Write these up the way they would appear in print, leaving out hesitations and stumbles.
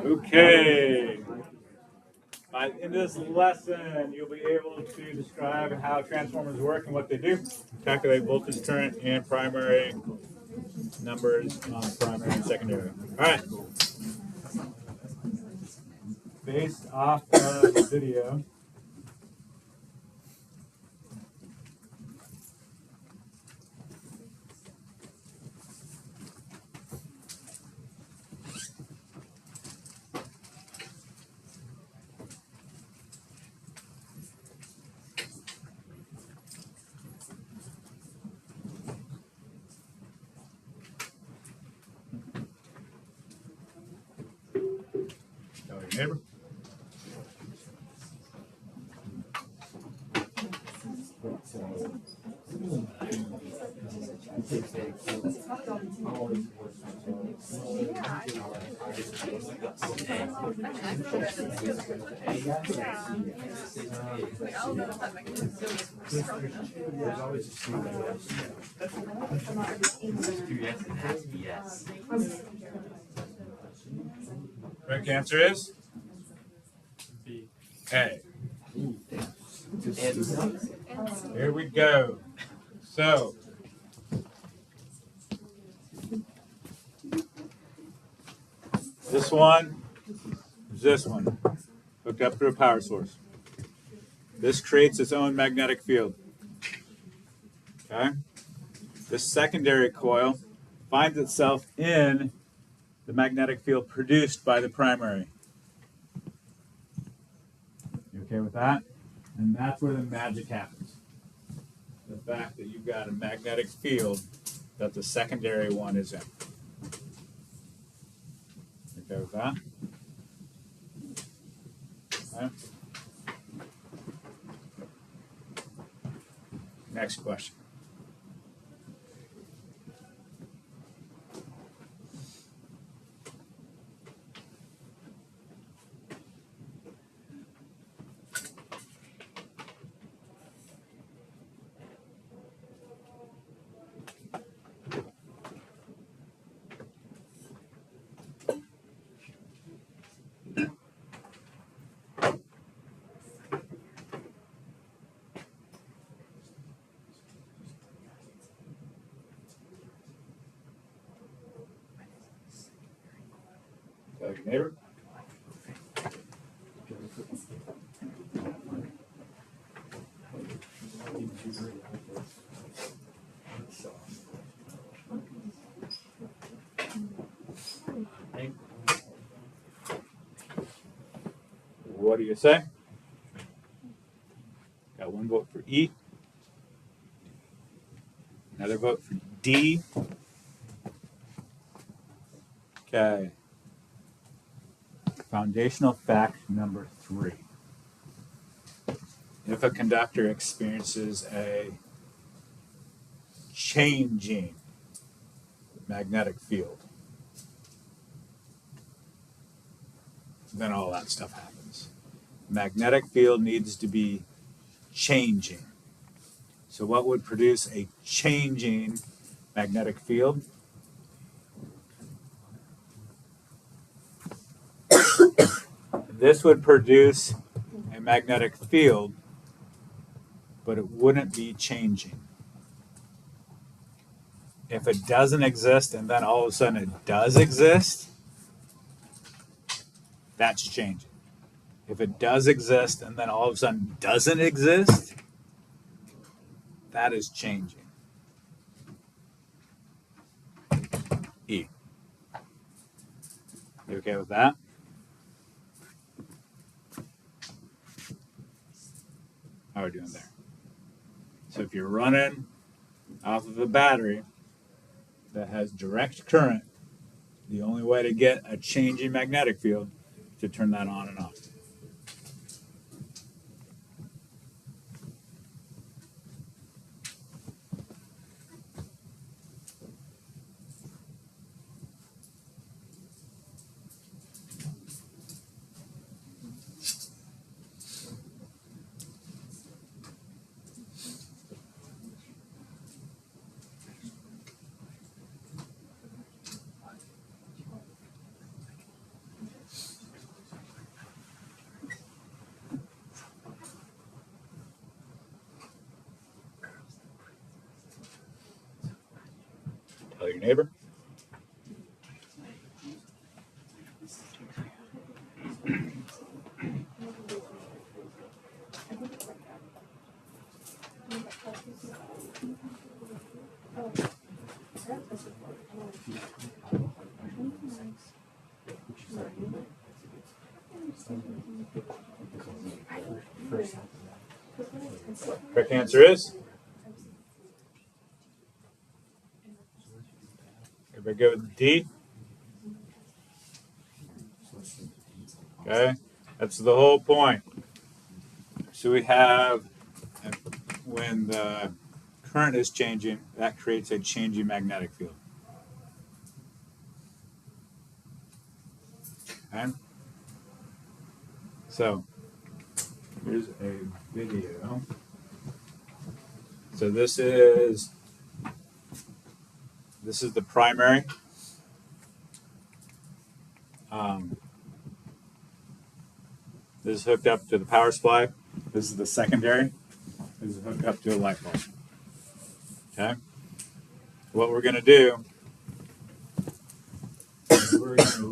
Okay. By the end of this lesson, you'll be able to describe how transformers work and what they do, calculate voltage, current, and primary numbers on primary and secondary. All right. Based off of the video, tell your neighbor. Correct answer is B. A. Here we go. So, this one is this one, hooked up through a power source. This creates its own magnetic field. Okay? This secondary coil finds itself in the magnetic field produced by the primary. You okay with that? And that's where the magic happens. The fact that you've got a magnetic field that the secondary one is in. You okay with that? Okay. Next question. Tell your neighbor. What do you say? Got one vote for E. Another vote for D. Okay. Foundational fact number 3. If a conductor experiences a changing magnetic field, then all that stuff happens. Magnetic field needs to be changing. So what would produce a changing magnetic field? This would produce a magnetic field, but it wouldn't be changing. If it doesn't exist and then all of a sudden it does exist, that's changing. If it does exist and then all of a sudden doesn't exist, that is changing. E. You okay with that? How are we doing there? So if you're running off of a battery that has direct current, the only way to get a changing magnetic field is to turn that on and off. Tell your neighbor. Correct answer is? Everybody go with D? Okay, that's the whole point. So we have, when the current is changing, that creates a changing magnetic field. Okay? So here's a video. So this is the primary. This is hooked up to the power supply. This is the secondary. This is hooked up to a light bulb. Okay? What we're going to do is we're going to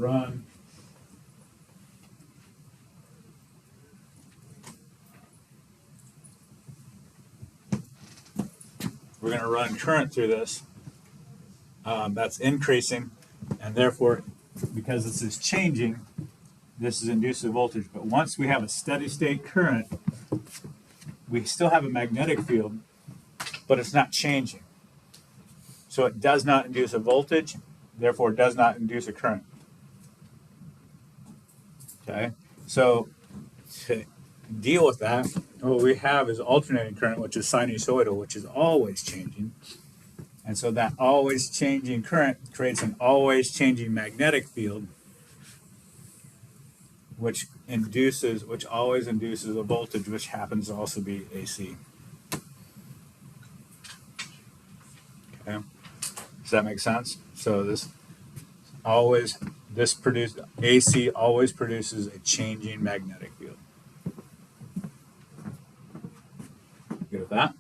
run current through this. That's increasing, and therefore, because this is changing, this is inducive voltage. But once we have a steady state current, we still have a magnetic field, but it's not changing. So it does not induce a voltage, therefore it does not induce a current. Okay, so to deal with that, what we have is alternating current, which is sinusoidal, which is always changing. And so that always changing current creates an always changing magnetic field, which always induces a voltage, which happens to also be AC. Okay, does that make sense? So AC always produces a changing magnetic field. Good with that?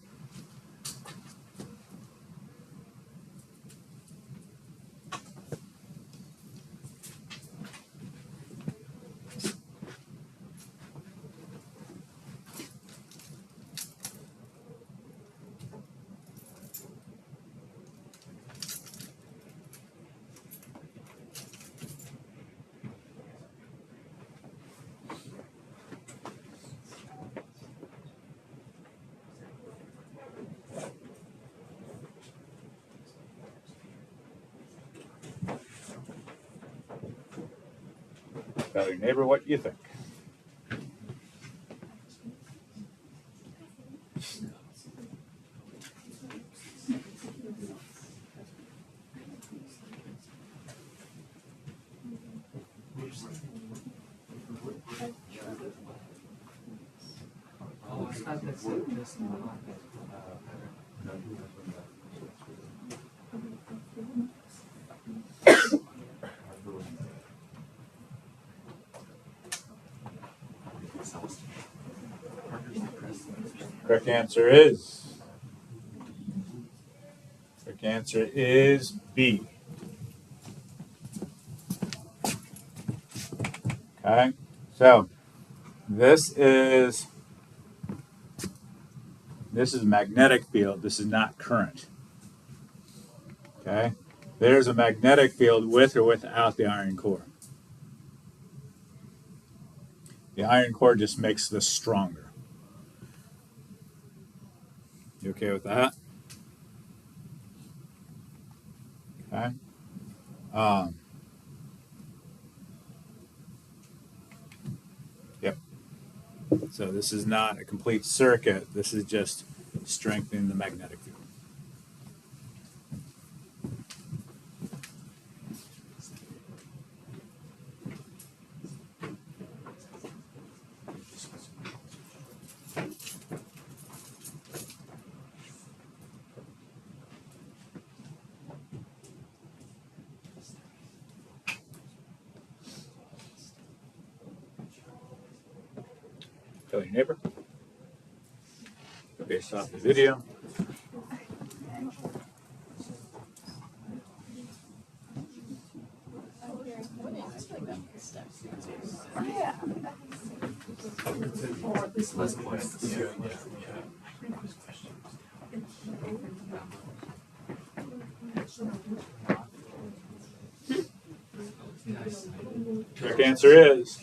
Tell your neighbor what you think. Correct answer is B. Okay, so this is magnetic field. This is not current. Okay, there's a magnetic field with or without the iron core. The iron core just makes this stronger. You okay with that? Okay. Yep. So this is not a complete circuit. This is just strengthening the magnetic field. Tell your neighbor. Based off the video. Correct answer is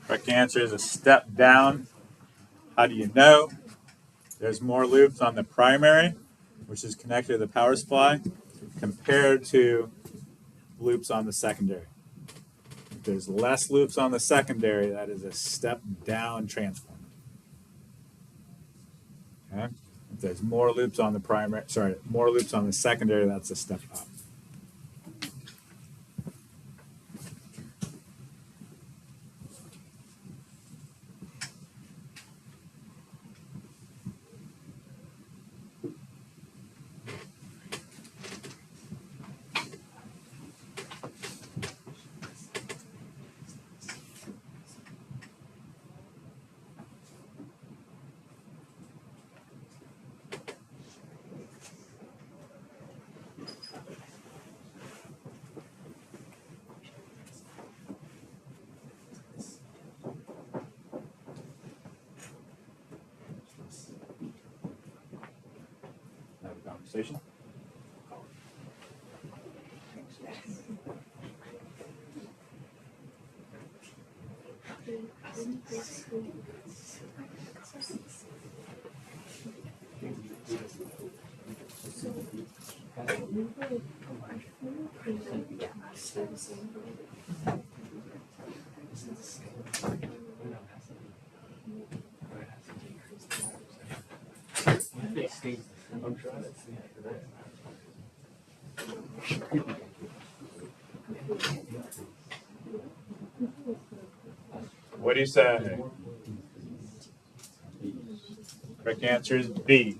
correct answer is a step down. How do you know? There's more loops on the primary, which is connected to the power supply, compared to loops on the secondary. If there's less loops on the secondary, that is a step down transformer. Okay? If there's more loops on the primary, more loops on the secondary, that's a step up. Have a conversation. What do you say? Correct answer is B.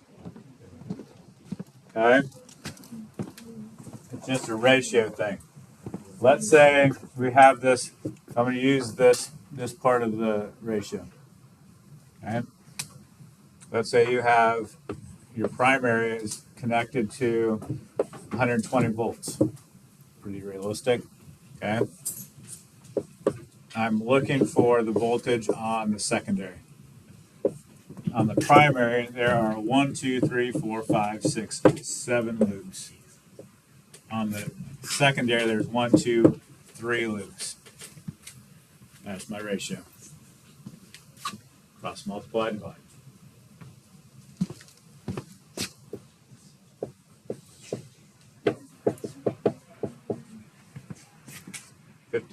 Okay? It's just a ratio thing. Let's say we have this, I'm going to use this part of the ratio. Okay? Let's say you have your primary is connected to 120 volts. Pretty realistic. Okay? I'm looking for the voltage on the secondary. On the primary, there are 1, 2, 3, 4, 5, 6, 7 loops. On the secondary, there's 1, 2, 3 loops. That's my ratio. Cross multiply, divide.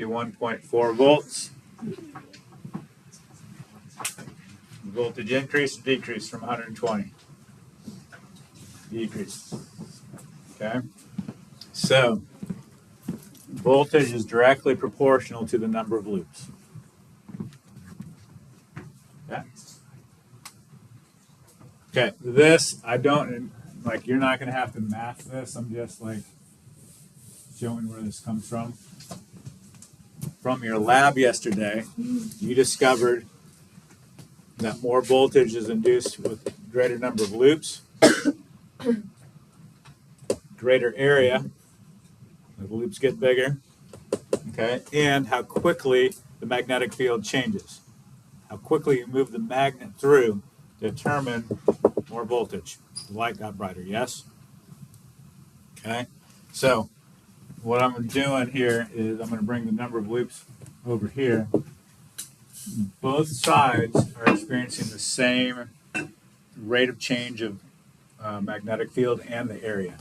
.4 volts. Voltage increase or decrease from 120? Decrease. Okay. So voltage is directly proportional to the number of loops. Okay. Okay. This I don't like. You're not going to have to math this. I'm just like showing where this comes from. From your lab yesterday, you discovered that more voltage is induced with greater number of loops, greater area, the loops get bigger, okay, and how quickly the magnetic field changes. How quickly you move the magnet through determine more voltage. The light got brighter, yes? Okay, so what I'm doing here is I'm going to bring the number of loops over here. Both sides are experiencing the same rate of change of magnetic field and the area.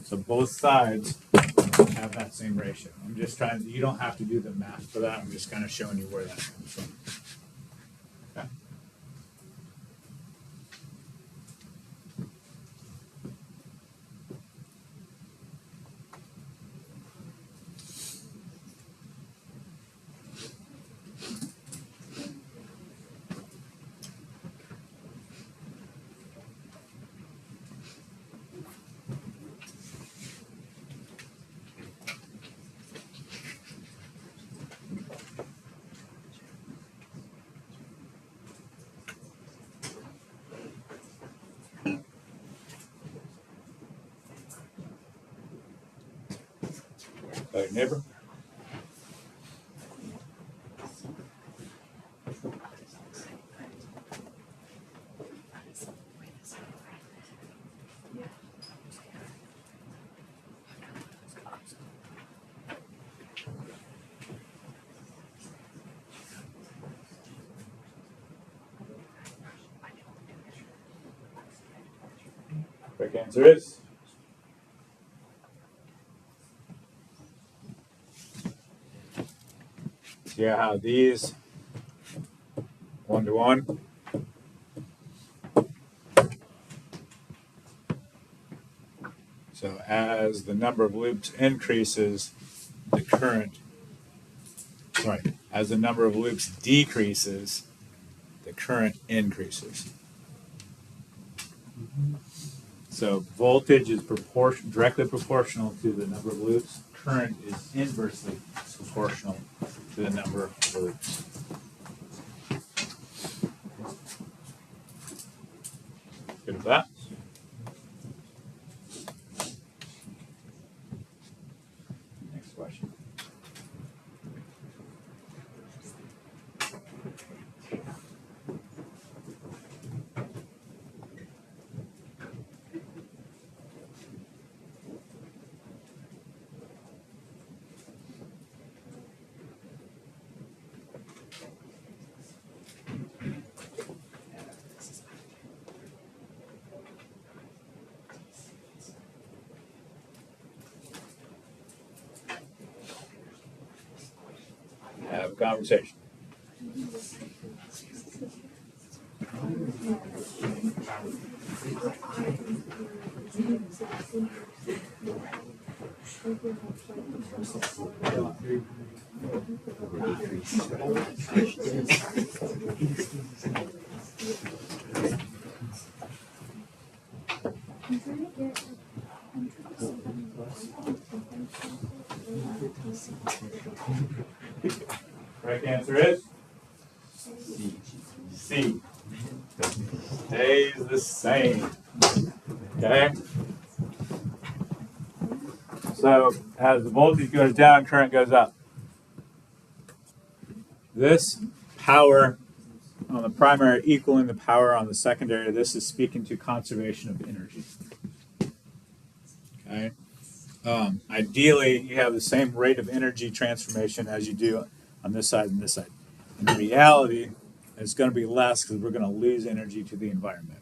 So both sides have that same ratio. I'm just trying, you don't have to do the math for that. I'm just kind of showing you where that comes from. Okay. Tell your neighbor. Correct answer is see how these 1 to 1. So as the number of loops increases, the current, as the number of loops decreases, the current increases. So voltage is directly proportional to the number of loops. Current is inversely proportional to the number of loops. Good with that? Next question. Have a conversation. Correct answer is C. Stays the same. Okay? So as the voltage goes down, current goes up. This power on the primary equaling the power on the secondary, this is speaking to conservation of energy. Okay? Ideally, you have the same rate of energy transformation as you do on this side and this side. In reality, it's going to be less because we're going to lose energy to the environment.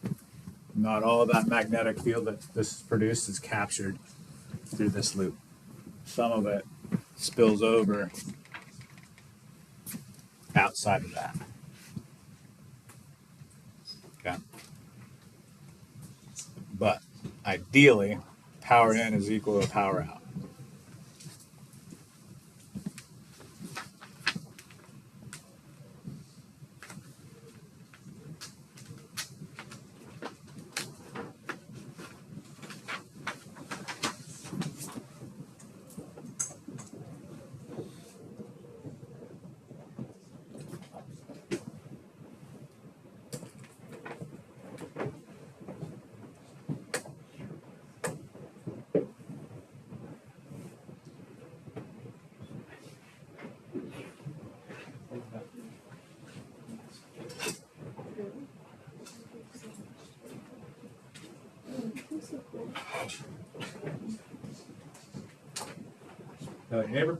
Not all of that magnetic field that this is produced is captured through this loop. Some of it spills over outside of that. Okay. But ideally, power in is equal to power out. Tell your neighbor.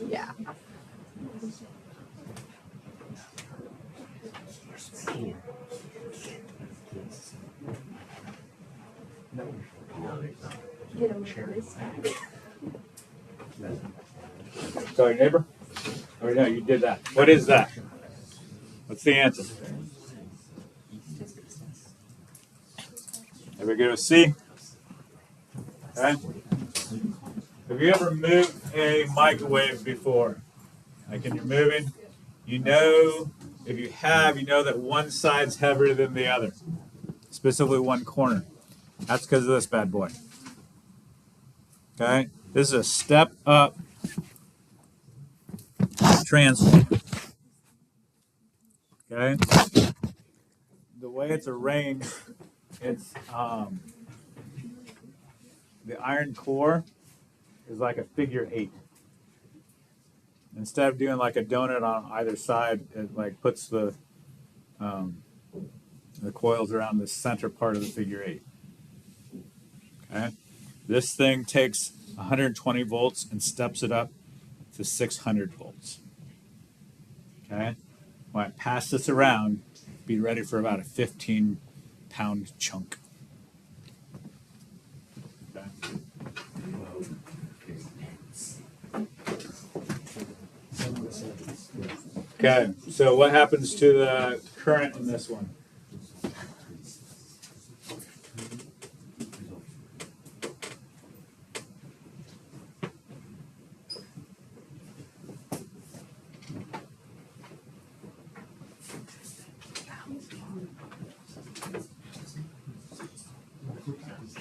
Yeah. Tell your neighbor. Or no, you did that. What is that? What's the answer? Everybody go to C? Okay. Have you ever moved a microwave before? Like when you're moving, you know, if you have, you know that one side's heavier than the other, specifically one corner. That's because of this bad boy. Okay? This is a step-up transformer. Okay. The way it's arranged, it's the iron core is like a figure 8. Instead of doing like a donut on either side, it like puts the coils around the center part of the figure 8. Okay. This thing takes 120 volts and steps it up to 600 volts. Okay. When I pass this around, be ready for about a 15-pound chunk. Okay. Okay, so what happens to the current in this one?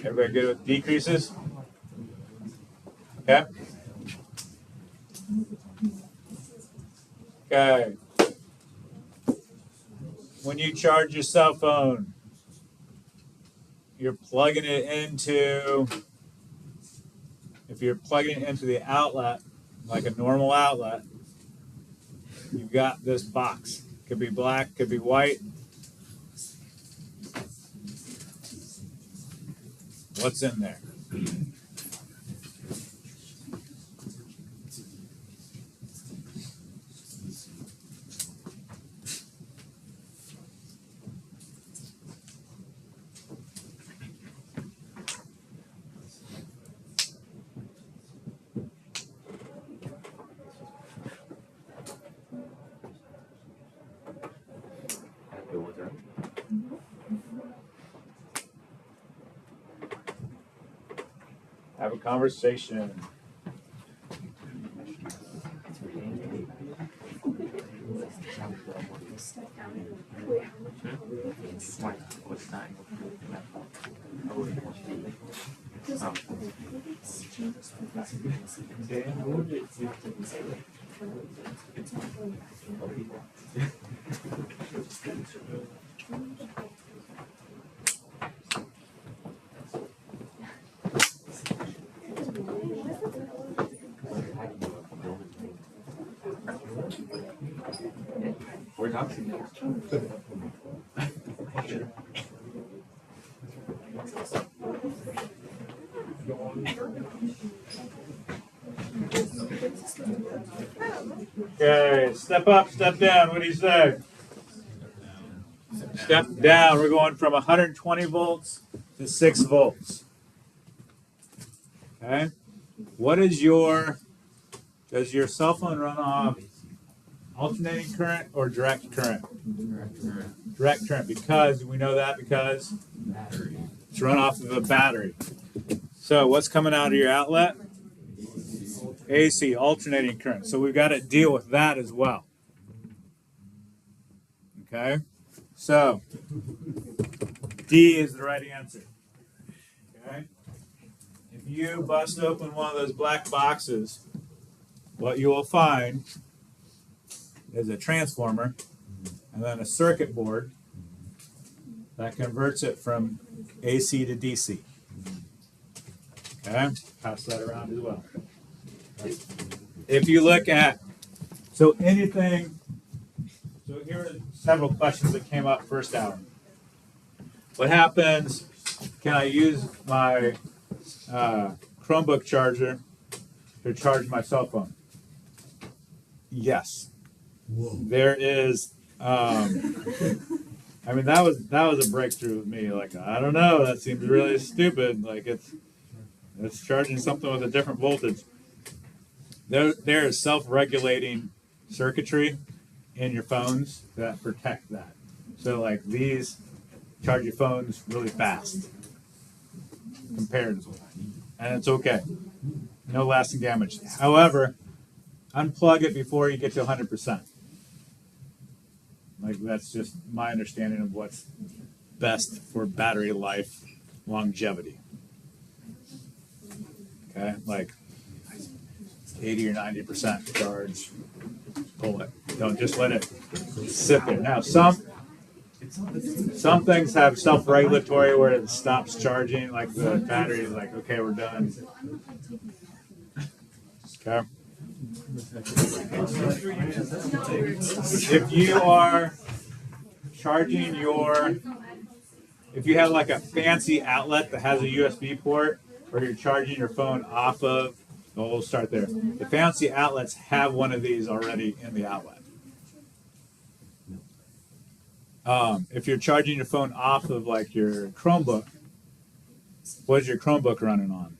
Everybody good with decreases? Okay. Okay. When you charge your cell phone, you're plugging it into, if you're plugging it into the outlet, like a normal outlet, you've got this box. Could be black, could be white. What's in there? Have a conversation. We're talking. Okay, step up, step down. What do you say? Step down. We're going from 120 volts to 6 volts. Okay. What is does your cell phone run off alternating current or direct current? Direct current, because we know that because it's run off of a battery. So what's coming out of your outlet? AC, alternating current. So we've got to deal with that as well. Okay? So D is the right answer. Okay? If you bust open one of those black boxes, what you will find is a transformer and then a circuit board that converts it from AC to DC. Okay? Pass that around as well. If you look at, so here are several questions that came up first hour. What happens, can I use my Chromebook charger to charge my cell phone? Yes. Whoa. There is, I mean, that was a breakthrough with me. Like, I don't know, that seems really stupid. Like it's charging something with a different voltage. There is self-regulating circuitry in your phones that protect that. So like these charge your phones really fast comparatively, and it's okay. No lasting damage. However, unplug it before you get to 100%. Like that's just my understanding of what's best for battery life longevity. Okay, like 80 or 90% charge. Pull it. Don't just let it sit there. Now, some things have self-regulatory where it stops charging, like the battery is like, okay, we're done. Okay. If you are charging if you have like a fancy outlet that has a USB port, or you're charging your phone off of, we'll start there. The fancy outlets have one of these already in the outlet. If you're charging your phone off of like your Chromebook, what is your Chromebook running on?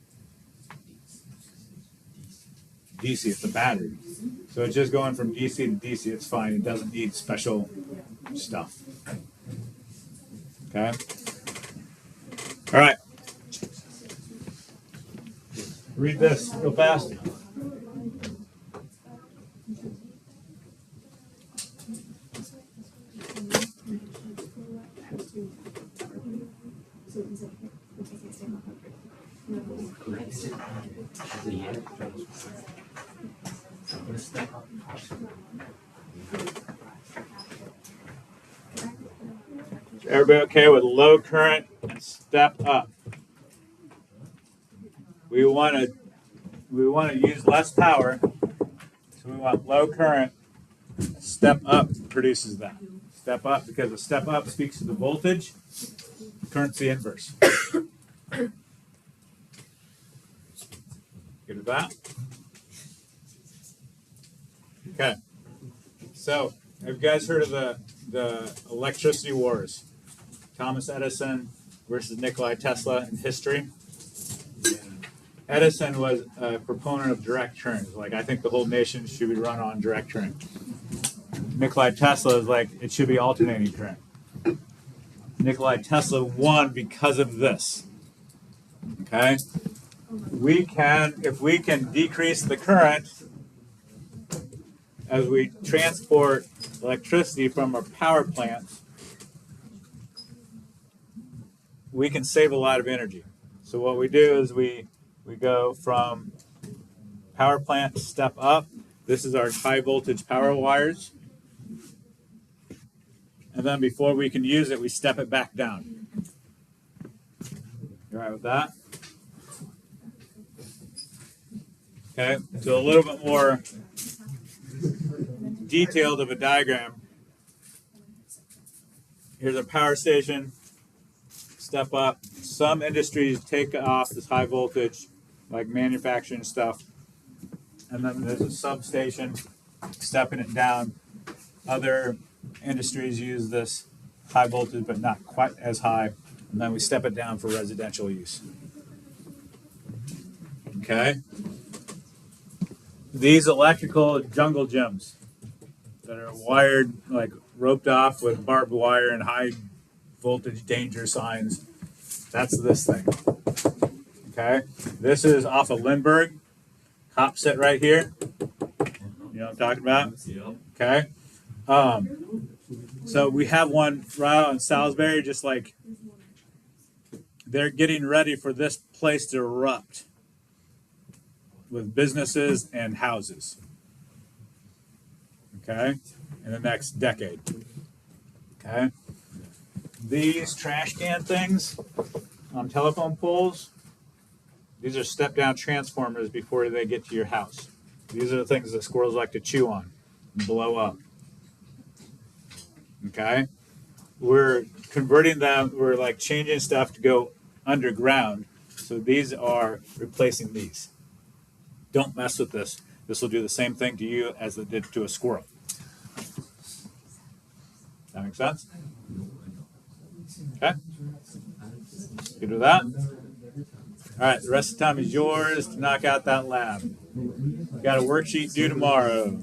DC, it's a battery. So it's just going from DC to DC, it's fine. It doesn't need special stuff. Okay? All right. Read this real fast. Everybody okay with low current and step up? We want to use less power, so we want low current. Step up produces that. Step up, because a step up speaks to the voltage. Current's the inverse. Good with that? Okay. So, have you guys heard of the electricity wars? Thomas Edison versus Nikola Tesla in history. Edison was a proponent of direct current. Like, I think the whole nation should be run on direct current. Nikola Tesla is like, it should be alternating current. Nikola Tesla won because of this. Okay? If we can decrease the current as we transport electricity from our power plants, we can save a lot of energy. So what we do is we go from power plant step up. This is our high voltage power wires. And then before we can use it, we step it back down. You all right with that? Okay, so a little bit more detailed of a diagram. Here's a power station. Step up. Some industries take off this high voltage, like manufacturing stuff. And then there's a substation, stepping it down. Other industries use this high voltage, but not quite as high. And then we step it down for residential use. Okay? These electrical jungle gyms that are wired, like roped off with barbed wire and high voltage danger signs. That's this thing. Okay? This is off of Lindbergh. Cops sit right here. You know what I'm talking about? Okay? So we have one right out in Salisbury, just like they're getting ready for this place to erupt with businesses and houses. Okay? In the next decade. Okay? These trash can things on telephone poles, these are step-down transformers before they get to your house. These are the things that squirrels like to chew on and blow up. Okay? We're converting them, we're like changing stuff to go underground. So these are replacing these. Don't mess with this. This will do the same thing to you as it did to a squirrel. That make sense? Okay? Good with that? All right, the rest of the time is yours to knock out that lab. Got a worksheet due tomorrow.